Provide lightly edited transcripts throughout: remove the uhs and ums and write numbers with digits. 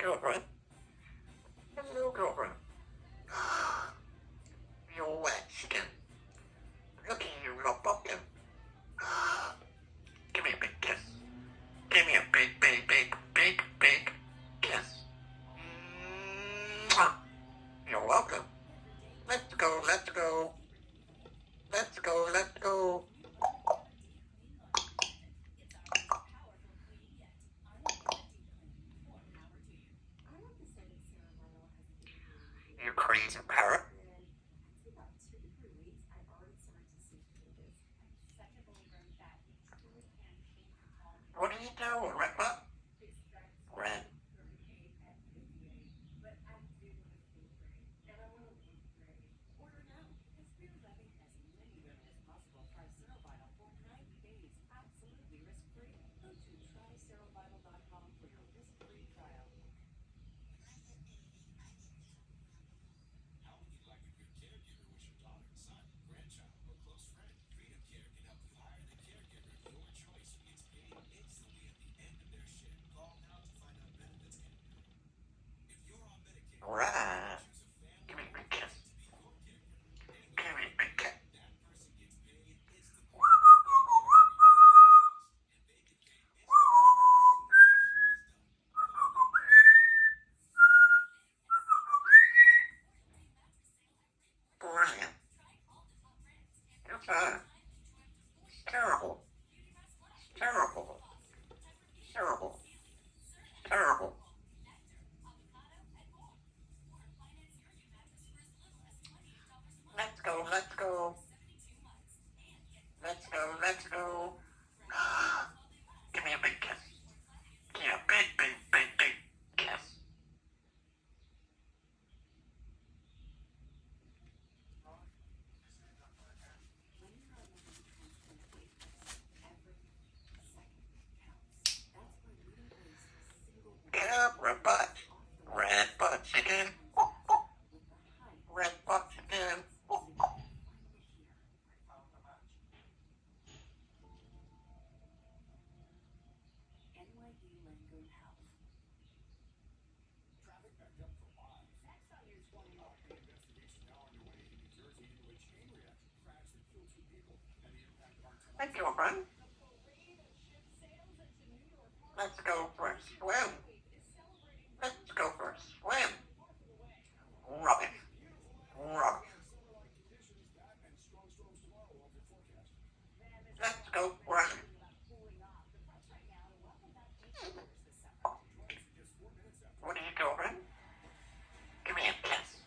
girlfriend. Hello, girlfriend. Your wet skin. Look at you, little pumpkin. Give me a big kiss. Give me a big, big, big, big, big kiss. Mwah. You're welcome. Let's go, let's go. Let's go, let's go. You crazy parrot. What are you doing, Red Butt? Red. Right. Give me a big kiss. Give me a big kiss. Brilliant. You're fine. Terrible. Terrible. Terrible. Terrible. Let's go, let's go. Let's go, let's go. Give me a big kiss. Give me a big, big, big, big kiss. Get up, red butt. Red butt chicken. Red butt chicken. Thank you, friend. Let's go for a swim. Let's go for a swim. Rubbish. Rubbish. Let's go run. What are you doing? Give me a kiss.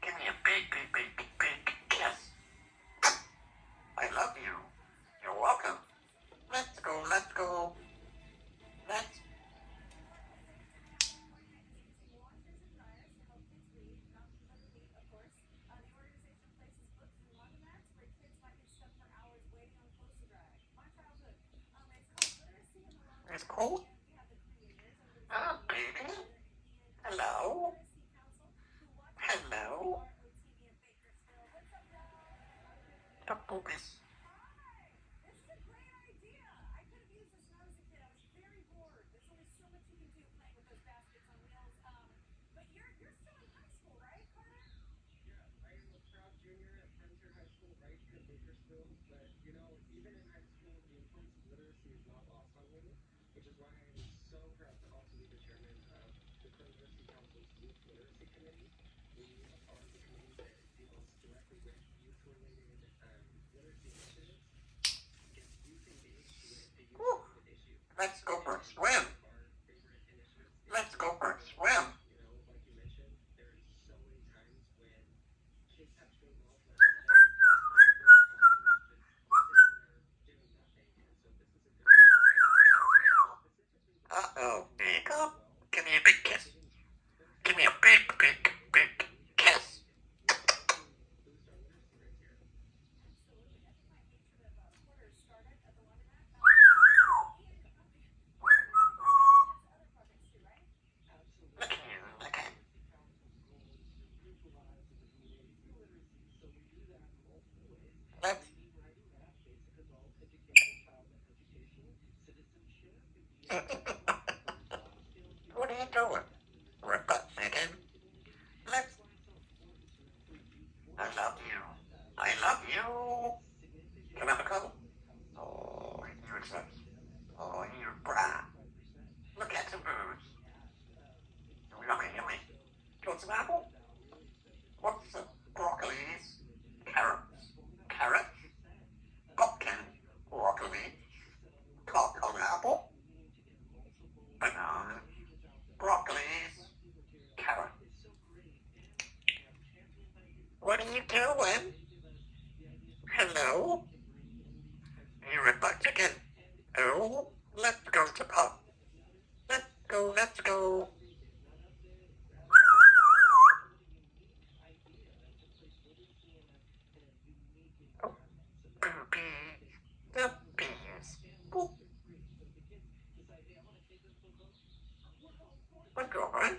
Give me a big, big, big, big, big kiss. I love you. You're welcome. Let's go, let's go. Let's. It's cold. Oh, baby. Hello. Hello. The boobies. Let's go for a swim. Let's go for a swim. Uh-oh. Jacob, give me a big kiss. Give me a big, big, big kiss. Look at you, look at. Let's. What are you doing? an apple? What's broccoli's? Carrots. Carrots? Pumpkin. Broccoli. Cock on apple. Banana. Broccoli's. Carrots. What are you doing? Hello? You're a butt chicken. Oh, let's go to pub. Let's go, let's go. Oh, boobies. The bees. Boop. What's going on?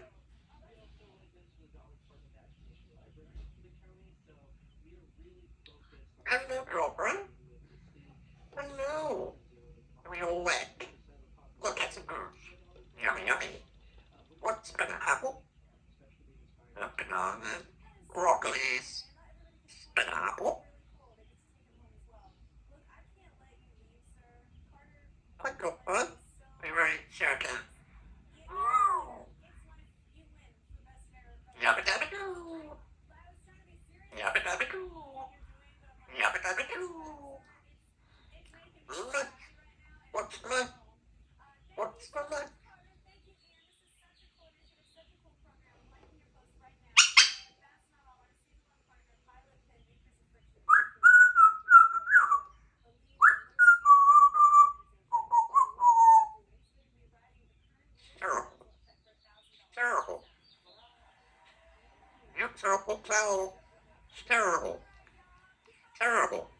Hello, girlfriend. Hello. We all wet. Look at some goose. Yummy, yummy. What's an apple? A banana. Broccoli's. An apple. What the fuck? We were joking. Yabba dabba doo. Yabba dabba doo. Yabba dabba doo. Lunch. What's lunch? What's the lunch? Terrible. Terrible. You terrible towel. Terrible. Terrible.